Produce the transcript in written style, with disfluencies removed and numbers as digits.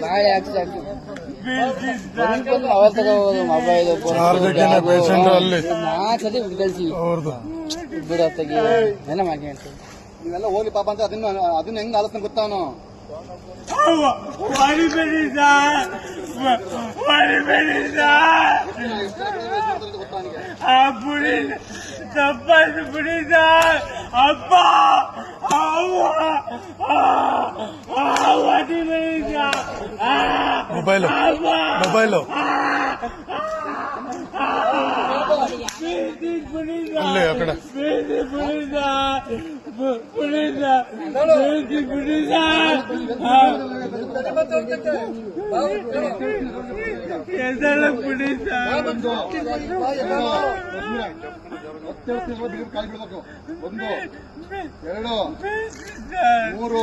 ಬಾಳೆ ಆಕ್ಸಿಡೆಂಟ್ ಅವತ್ತು mobile patient ಅಲ್ಲಿ 4 ಸತಿ ಕಳ್ಸಿವಿ ಅವ್ರದ್ದು ಬಿಡತ್ತಾಗಿ ಏನ ಮಾಡಿ ಹೇಳ್ತೀವಿ ನೀವೆಲ್ಲ ಹೋಗಿ ಪಾಪ ಅಂತ ಅದನ್ನ ಹೆಂಗ್ ಆಲೋಚನೆ ಗೊತ್ತಾವನು ಅಪ್ಪ ಮೊಬೈಲು ಅಲ್ಲೇ ಆ ಕಡೆ ಒಂದು 2 3